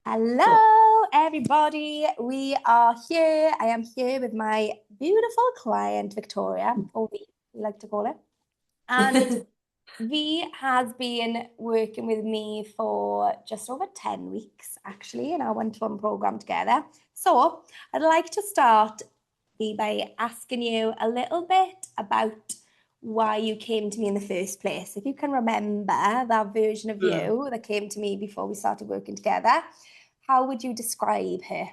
Hello, everybody. We are here. I am here with my beautiful client, Victoria, or V, we like to call it. And V has been working with me for just over 10 weeks, actually, in our one-to-one program together. So I'd like to start, V, by asking you a little bit about why you came to me in the first place. If you can remember that version of Mm. you that came to me before we started working together, how would you describe her?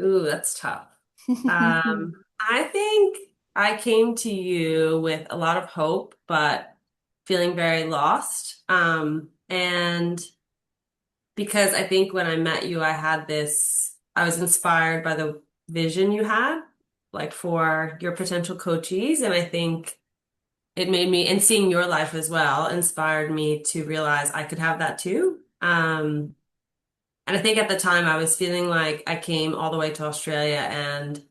Ooh, that's tough. I think I came to you with a lot of hope, but feeling very lost. And because I think when I met you, I was inspired by the vision you had, like for your potential coachees. And I think it made me, and seeing your life as well, inspired me to realize I could have that too. And I think at the time I was feeling like I came all the way to Australia and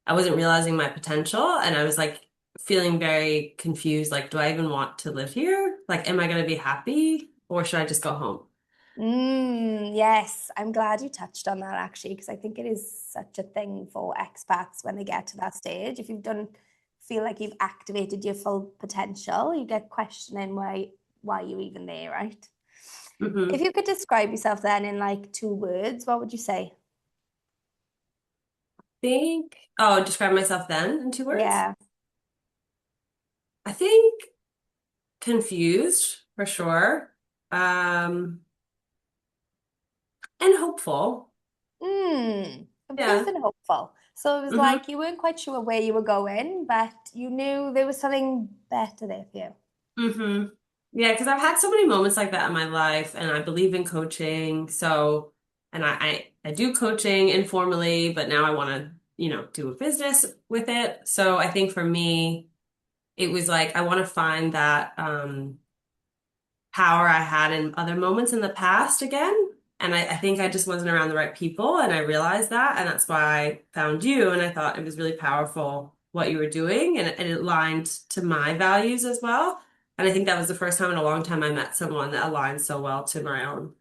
I wasn't realizing my potential. And I was like feeling very confused. Like, do I even want to live here? Like, am I going to be happy or should I just go home? Yes, I'm glad you touched on that actually, because I think it is such a thing for expats when they get to that stage. If you don't feel like you've activated your full potential, you get questioning why you're even there, right? If Hmm. you could describe yourself then in like two words, what would you say? Describe myself then in 2 words. Yeah. I think confused for sure. Um, and hopeful. Confused Yeah. and hopeful. So it was Hmm. like you weren't quite sure where you were going, but you knew there was something better there for you. Hmm. Yeah, because I've had so many moments like that in my life, and I believe in coaching. So, and I do coaching informally, but now I want to, do a business with it. So I think for me, it was like I want to find that power I had in other moments in the past again. And I think I just wasn't around the right people, and I realized that, and that's why I found you, and I thought it was really powerful what you were doing, and it aligned to my values as well. And I think that was the first time in a long time I met someone that aligned so well to my own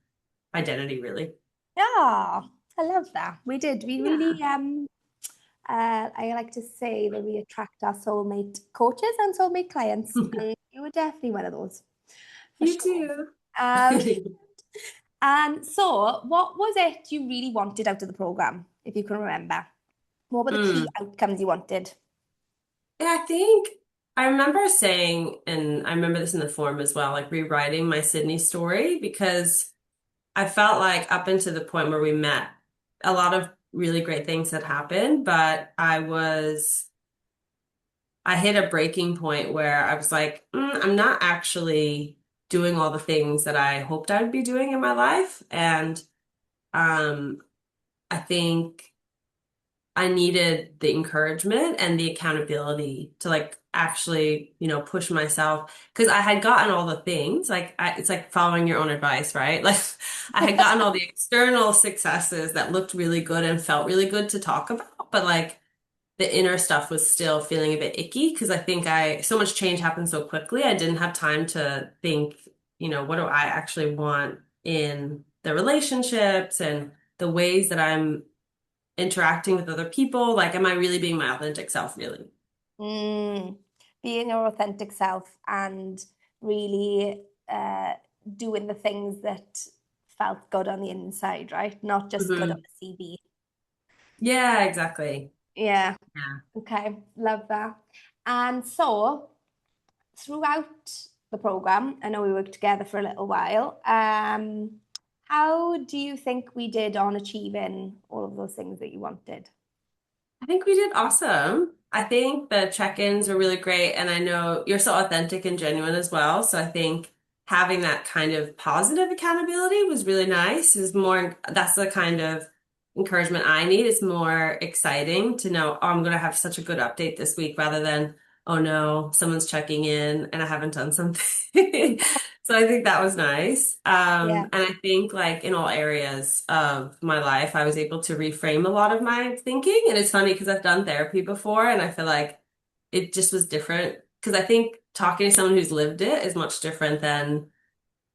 identity, really. Yeah, I love that. We did. We Yeah. really I like to say that we attract our soulmate coaches and soulmate clients, and you were definitely one of those for You sure. too. Um, and so what was it you really wanted out of the program, if you can remember? What were the key Mm. outcomes you wanted? Yeah, I think I remember saying, and I remember this in the form as well, like rewriting my Sydney story because I felt like up until the point where we met, a lot of really great things had happened, but I hit a breaking point where I was like, I'm not actually doing all the things that I hoped I would be doing in my life. And um, I think I needed the encouragement and the accountability to like actually, push myself because I had gotten all the things it's like following your own advice, right? Like I had gotten all the external successes that looked really good and felt really good to talk about, but like the inner stuff was still feeling a bit icky because I think so much change happened so quickly. I didn't have time to think, what do I actually want in the relationships and the ways that I'm interacting with other people. Like, am I really being my authentic self, really? Mm, being your authentic self and really doing the things that felt good on the inside, right? Not just good on Hmm. the CV. Yeah, exactly. Yeah. Yeah. Okay. Love that. And so throughout the program, I know we worked together for a little while. How do you think we did on achieving all of those things that you wanted? I think we did awesome. I think the check-ins were really great, and I know you're so authentic and genuine as well. So I think having that kind of positive accountability was really nice. That's the kind of encouragement I need. It's more exciting to know, oh, I'm going to have such a good update this week rather than, oh no, someone's checking in and I haven't done something. So I think that was nice. Yeah. And I think like in all areas of my life, I was able to reframe a lot of my thinking. And it's funny because I've done therapy before and I feel like it just was different because I think talking to someone who's lived it is much different than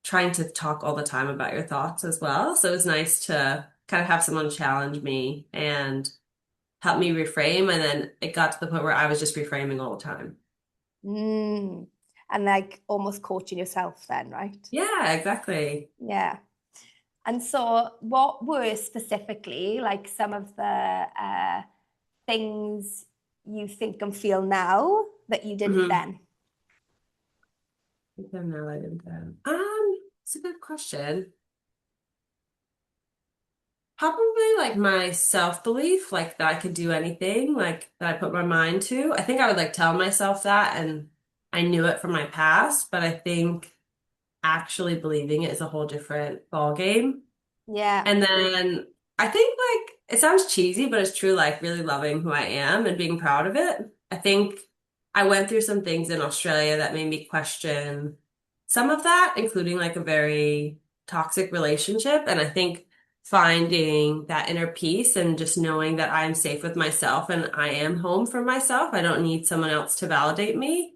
trying to talk all the time about your thoughts as well. So it was nice to kind of have someone challenge me and help me reframe. And then it got to the point where I was just reframing all the time. Mm. And like almost coaching yourself then, right? Yeah, exactly. Yeah. And so, what were specifically like some of the things you think and feel now that you didn't Mm-hmm. then? I think I'm now letting down. It's a good question. Probably like my self-belief, like that I could do anything, like that I put my mind to. I think I would like tell myself that, and I knew it from my past, but I think actually believing it is a whole different ball game. Yeah. And then I think like it sounds cheesy, but it's true, like really loving who I am and being proud of it. I think I went through some things in Australia that made me question some of that, including like a very toxic relationship. And I think finding that inner peace and just knowing that I'm safe with myself and I am home for myself. I don't need someone else to validate me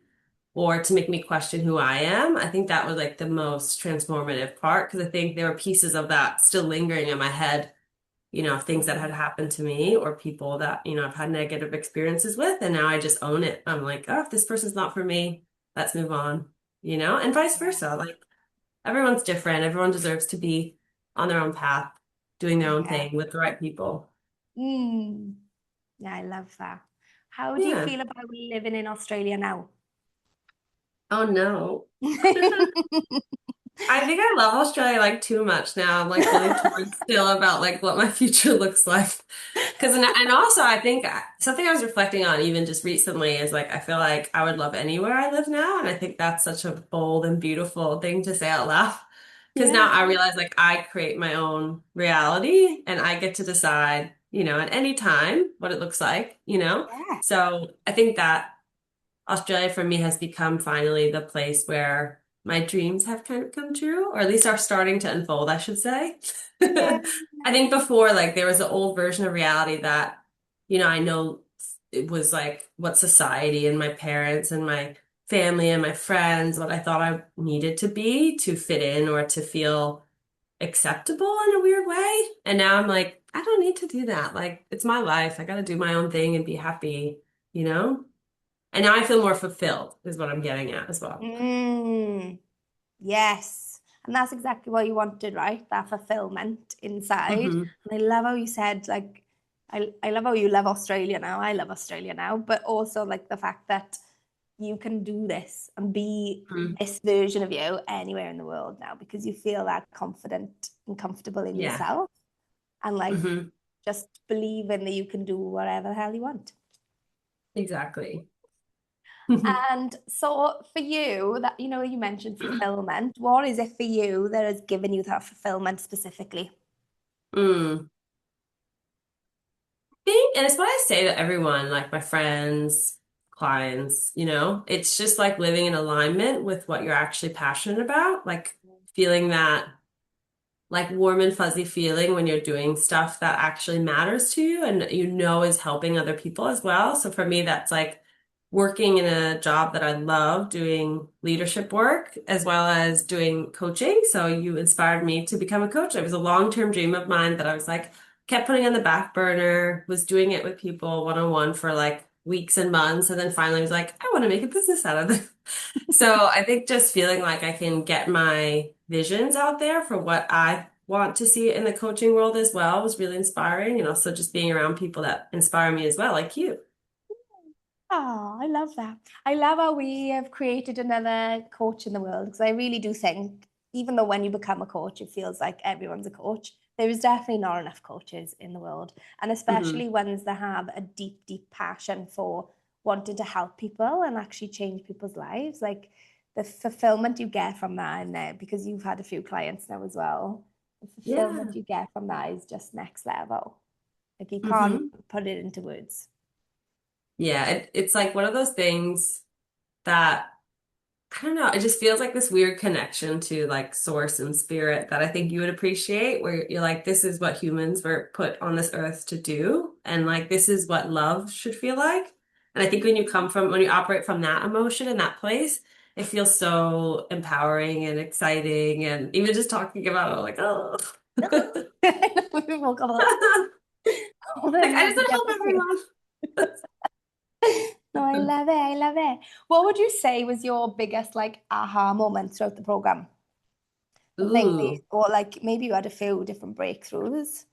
or to make me question who I am. I think that was like the most transformative part because I think there were pieces of that still lingering in my head, things that had happened to me or people that, I've had negative experiences with. And now I just own it. I'm like, oh, if this person's not for me, let's move on, and vice versa. Like everyone's different. Everyone deserves to be on their own path, doing their own Yeah. thing with the right people. Mm. Yeah, I love that. How do you Yeah. feel about living in Australia now? Oh no. I think I love Australia like too much now. I'm like really torn still about like what my future looks like. Because and also I think something I was reflecting on even just recently is like I feel like I would love anywhere I live now, and I think that's such a bold and beautiful thing to say out loud. Because now Yeah. I realize like I create my own reality and I get to decide, at any time what it looks like. Yeah. So I think that Australia for me has become finally the place where my dreams have kind of come true, or at least are starting to unfold, I should say. Yeah. I think before, like, there was an old version of reality that, I know it was like what society and my parents and my family and my friends, what I thought I needed to be to fit in or to feel acceptable in a weird way. And now I'm like, I don't need to do that. Like, it's my life. I got to do my own thing and be happy, you know? And now I feel more fulfilled, is what I'm getting at as well. Mm. Yes. And that's exactly what you wanted, right? That fulfillment inside. Hmm. And I love how you said, like, I love how you love Australia now. I love Australia now, but also like the fact that you can do this and be Hmm. this version of you anywhere in the world now because you feel that confident and comfortable in Yeah. yourself and like Hmm. just believing that you can do whatever the hell you want. Exactly. And so for you, that you mentioned fulfillment, what is it for you that has given you that fulfillment specifically? Mm. And it's what I say to everyone, like my friends, clients, it's just like living in alignment with what you're actually passionate about, like feeling that like warm and fuzzy feeling when you're doing stuff that actually matters to you and is helping other people as well. So for me, that's like working in a job that I love, doing leadership work as well as doing coaching. So you inspired me to become a coach. It was a long-term dream of mine that I was like, kept putting on the back burner, was doing it with people one-on-one for like weeks and months. And then finally was like, I want to make a business out of this. So I think just feeling like I can get my visions out there for what I want to see in the coaching world as well was really inspiring. And also just being around people that inspire me as well, like you. Oh, I love that. I love how we have created another coach in the world because I really do think, even though when you become a coach, it feels like everyone's a coach, there is definitely not enough coaches in the world. And Hmm. especially ones that have a deep, deep passion for wanting to help people and actually change people's lives. Like the fulfillment you get from that in there, because you've had a few clients now as well. The fulfillment Yeah. you get from that is just next level. Like you can't Hmm. put it into words. Yeah. It's like one of those things that I don't know. It just feels like this weird connection to like source and spirit that I think you would appreciate, where you're like, this is what humans were put on this earth to do. And like, this is what love should feel like. And I think when you operate from that emotion in that place, it feels so empowering and exciting. And even just talking about it, I'm like, oh. We woke up like, all the Like, I just amazing want to help episodes. everyone. No, I love it. I love it. What would you say was your biggest like aha moment throughout the program? Something, Ooh. or like maybe you had a few different breakthroughs.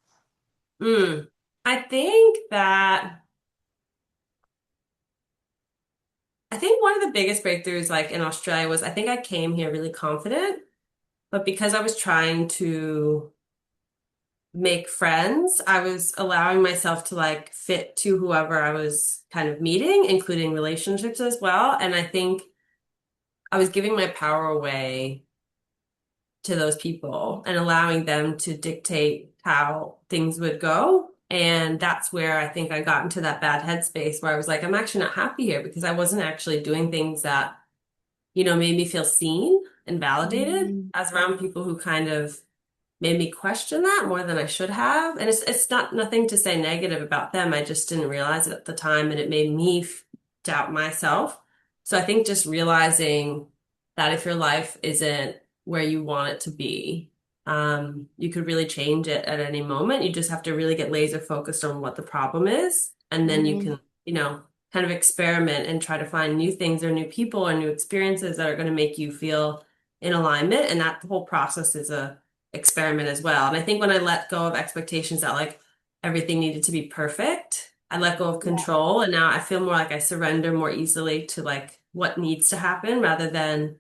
Mm. I think that I think one of the biggest breakthroughs like in Australia was I think I came here really confident, but because I was trying to make friends, I was allowing myself to like fit to whoever I was kind of meeting, including relationships as well. And I think I was giving my power away to those people and allowing them to dictate how things would go. And that's where I think I got into that bad headspace where I was like, I'm actually not happy here because I wasn't actually doing things that, made me feel seen and validated. Mm. I was around people who kind of made me question that more than I should have. And it's not nothing to say negative about them. I just didn't realize it at the time and it made me doubt myself. So I think just realizing that if your life isn't where you want it to be, you could really change it at any moment. You just have to really get laser focused on what the problem is. And then you Mm. can, kind of experiment and try to find new things or new people or new experiences that are going to make you feel in alignment. And that whole process is a experiment as well. And I think when I let go of expectations that like everything needed to be perfect, I let go of Yeah. control. And now I feel more like I surrender more easily to like what needs to happen rather than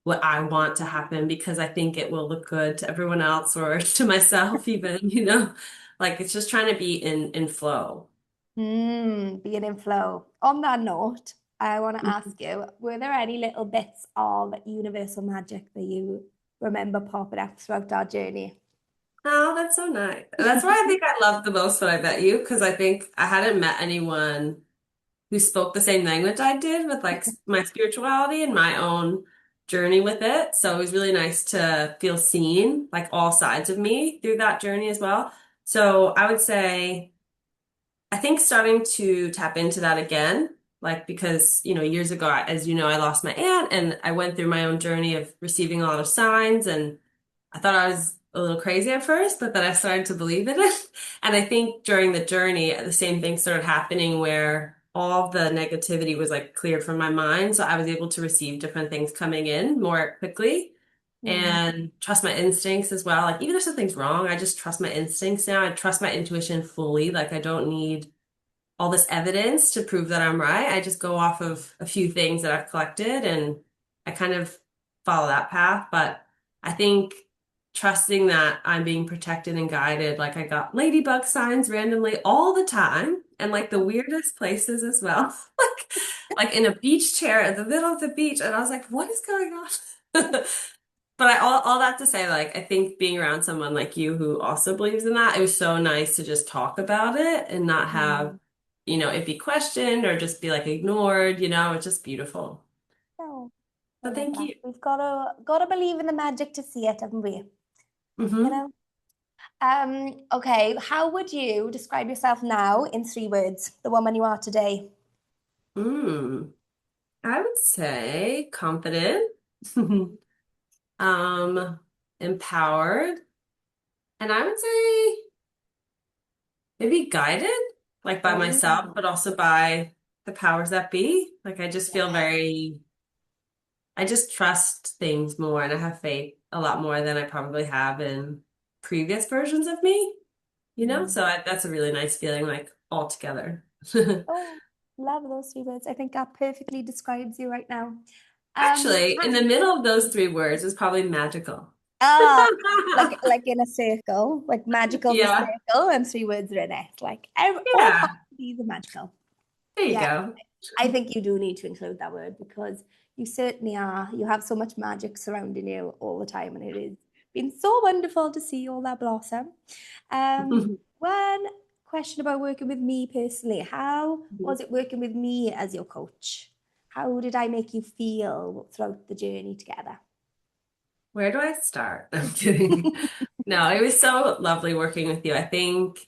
what I want to happen because I think it will look good to everyone else or to myself even, like it's just trying to be in flow. Being in flow. On that note, I want to ask you, were there any little bits of universal magic that you remember popping up throughout our journey? Oh, that's so nice. That's why I think I loved the most when I met you because I think I hadn't met anyone who spoke the same language I did with like my spirituality and my own journey with it. So it was really nice to feel seen, like all sides of me through that journey as well. So I would say, I think starting to tap into that again, like because, years ago, as you know, I lost my aunt and I went through my own journey of receiving a lot of signs and I thought I was a little crazy at first, but then I started to believe in it. And I think during the journey, the same thing started happening where all the negativity was like cleared from my mind. So I was able to receive different things coming in more quickly Mm. and trust my instincts as well. Like even if something's wrong, I just trust my instincts now. I trust my intuition fully. Like I don't need all this evidence to prove that I'm right. I just go off of a few things that I've collected and I kind of follow that path. But I think trusting that I'm being protected and guided, like I got ladybug signs randomly all the time and like the weirdest places as well. Like in a beach chair in the middle of the beach. And I was like, what is going on? But all that to say, like, I think being around someone like you who also believes in that, it was so nice to just talk about it and not have, Mm. it be questioned or just be like ignored, it's just beautiful. Oh, I So love thank that. you. We've got to believe in the magic to see it, haven't we? You Hmm. know? Okay, how would you describe yourself now in 3 words, the woman you are today? Mm. I would say confident, um, empowered, and I would say maybe guided, like by myself, Oh, but also by the powers that be. Like I just feel very I just trust things more and I have faith a lot more than I probably have in previous versions of me. mm. So that's a really nice feeling, like all together. Oh, love those 3 words. I think that perfectly describes you right now. Actually, in Hi. the middle of those 3 words is probably magical. Ah, like in a circle, like magical's a Yeah, circle and 3 words are in it. Like all yeah, parts of these are magical. there you Yeah, go. I think you do need to include that word because you certainly are. You have so much magic surrounding you all the time, and it has been so wonderful to see all that blossom. One question about working with me personally. How was it working with me as your coach? How did I make you feel throughout the journey together? Where do I start? I'm kidding. No, it was so lovely working with you. I think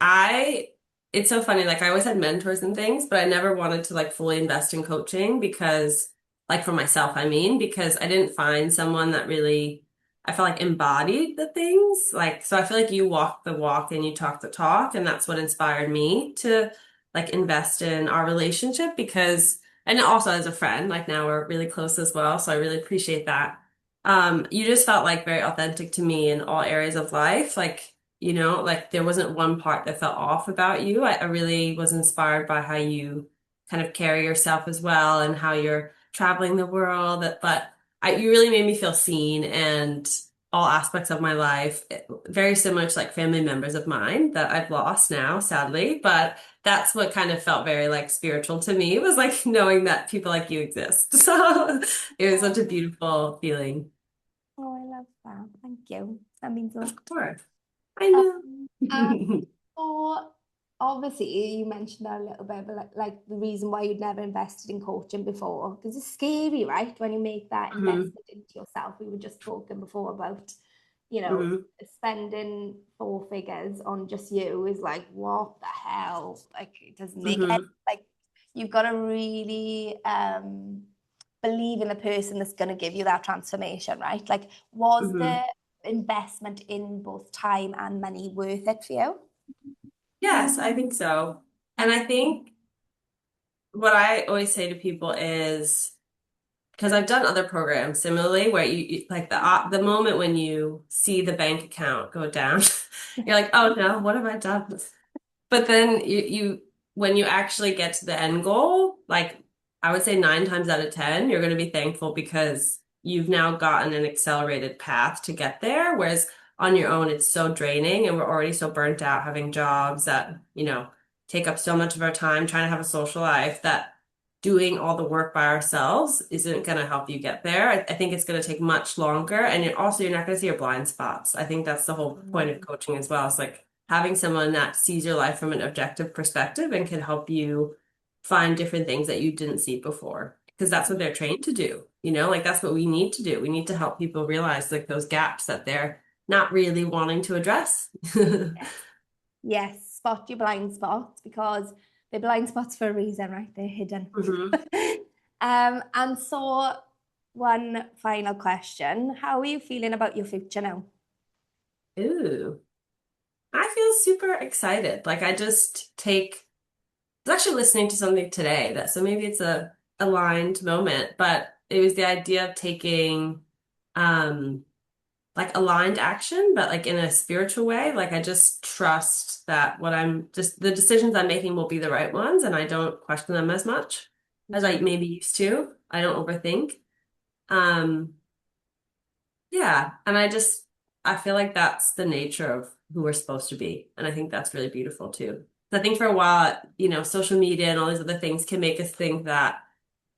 I, it's so funny. Like I always had mentors and things, but I never wanted to like fully invest in coaching because like for myself, I mean, because I didn't find someone that really, I felt like embodied the things. Like, so I feel like you walk the walk and you talk the talk, and that's what inspired me to like invest in our relationship because, and also as a friend, like now we're really close as well. So I really appreciate that. You just felt like very authentic to me in all areas of life. Like, like there wasn't one part that felt off about you. I really was inspired by how you kind of carry yourself as well and how you're traveling the world. But you really made me feel seen and all aspects of my life, very similar to like family members of mine that I've lost now, sadly. But that's what kind of felt very like spiritual to me. It was like knowing that people like you exist. So it was such a beautiful feeling. Oh, I love that. Thank you. That means a lot. Of course. I know. Um, uh, so obviously you mentioned that a little bit, but like the reason why you'd never invested in coaching before, because it's scary, right? When you make that hmm investment into yourself. We were just talking before about, you know, hmm spending four figures on just you is like, what the hell? Like it doesn't make any, hmm like you've got to really believe in the person that's going to give you that transformation, right? Like, was hmm the investment in both time and money worth it for you? Yes, I think so. And I think what I always say to people is because I've done other programs similarly where like the moment when you see the bank account go down, you're like, oh no, what have I done? But then when you actually get to the end goal, like I would say 9 times out of 10, you're going to be thankful because you've now gotten an accelerated path to get there. Whereas on your own, it's so draining and we're already so burnt out having jobs that, take up so much of our time trying to have a social life that doing all the work by ourselves isn't going to help you get there. I think it's going to take much longer. And you're not going to see your blind spots. I think that's the whole point of Mm. coaching as well. It's like having someone that sees your life from an objective perspective and can help you find different things that you didn't see before. Because that's what they're trained to do. Like that's what we need to do. We need to help people realize like those gaps that they're not really wanting to address. Yes, spot your blind spots because they're blind spots for a reason, right? They're hidden. hmm And so one final question. How are you feeling about your future now? Ooh, I feel super excited. Like I just was actually listening to something today that so maybe it's a aligned moment, but it was the idea of taking um like aligned action, but like in a spiritual way. Like I just trust that what I'm just the decisions I'm making will be the right ones and I don't question them as much as I maybe used to. I don't overthink. Um yeah, and I feel like that's the nature of who we're supposed to be. And I think that's really beautiful too. I think for a while, social media and all these other things can make us think that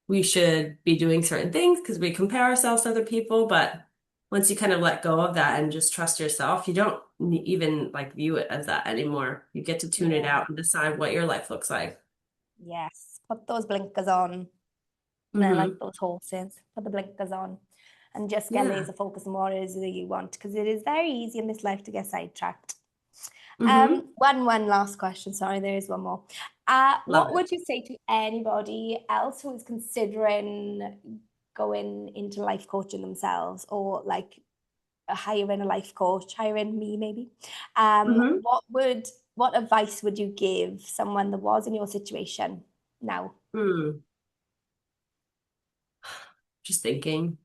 we should be doing certain things because we compare ourselves to other people. But once you kind of let go of that and just trust yourself, you don't even like view it as that anymore. You get to tune it Yeah. out and decide what your life looks like. Yes. Put those blinkers on. They're like hmm those horses. Put the blinkers on and just get Yeah. laser focused on what it is that you want because it is very easy in this life to get sidetracked. hmm One last question. Sorry, there is one more. Love What it. would you say to anybody else who is considering going into life coaching themselves or like hiring a life coach, hiring me maybe? hmm What advice would you give someone that was in your situation now? Hmm. Just thinking.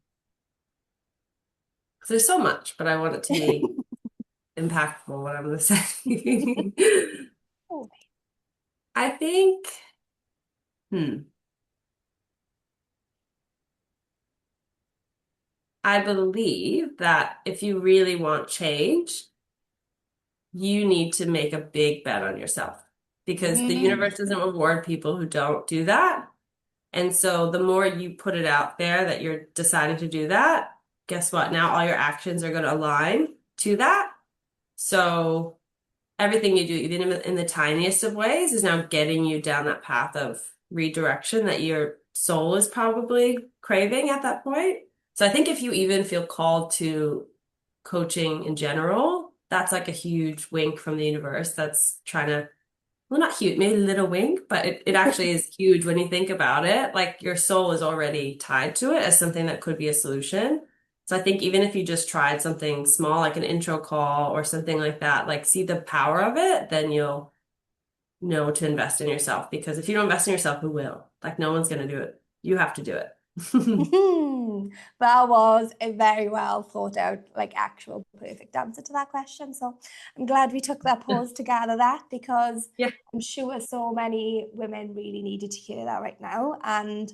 Because there's so much, but I want it to be impactful, what I'm going to say. Oh, I think, hmm, I believe that if you really want change, you need to make a big bet on yourself because the mm, universe doesn't reward people who don't do that. And so the more you put it out there that you're deciding to do that, guess what? Now all your actions are going to align to that. So everything you do, even in the tiniest of ways, is now getting you down that path of redirection that your soul is probably craving at that point. So I think if you even feel called to coaching in general, that's like a huge wink from the universe that's trying to well, not huge, maybe a little wink, but it actually is huge when you think about it. Like your soul is already tied to it as something that could be a solution. So I think even if you just tried something small, like an intro call or something like that, like see the power of it, then you'll know to invest in yourself. Because if you don't invest in yourself, who will? Like no one's going to do it. You have to do it. That was a very well thought out, like actual perfect answer to that question. So I'm glad we took that pause to gather that because Yeah. I'm sure so many women really needed to hear that right now. And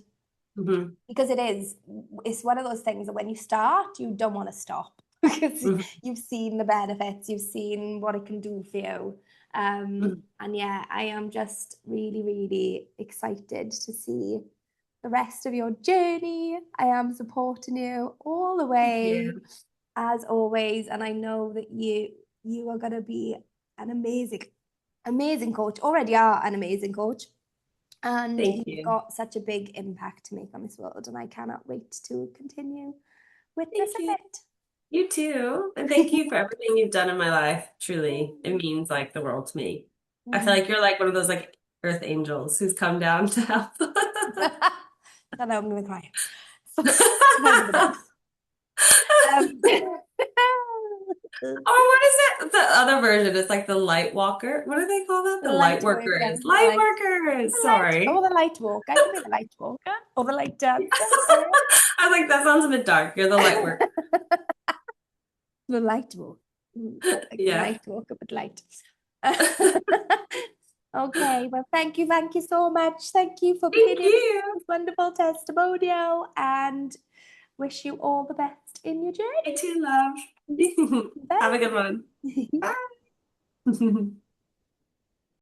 Hmm. because it's one of those things that when you start, you don't want to stop because Hmm. you've seen the benefits, you've seen what it can do for you. Hmm. And yeah, I am just really, really excited to see the rest of your journey. I am supporting you all the Thank way, you. as always. And I know that you are gonna be an amazing, amazing coach. Already are an amazing coach. And Thank you've you. got such a big impact to make on this world. And I cannot wait to continue witness Thank of you. it. You too. And thank you for everything you've done in my life. Truly, it means like the world to me. I feel like you're like one of those like earth angels who's come down to help. I know I'm gonna cry. Spoiler the bit. Um, Or what is it? The other version is like the light walker. What do they call that? the The light light worker, workers. Light workers. Sorry. the light walker. I can be the light walker or the light dancer. I was like, that sounds a bit dark. You're the light worker. The light walk. Like the Yeah. night walker, but light. Okay, well, thank you so much. Thank you for being Thank here with you. this wonderful testimonial and wish you all the best in your You journey. too, love. Have a good one. Bye. Bye.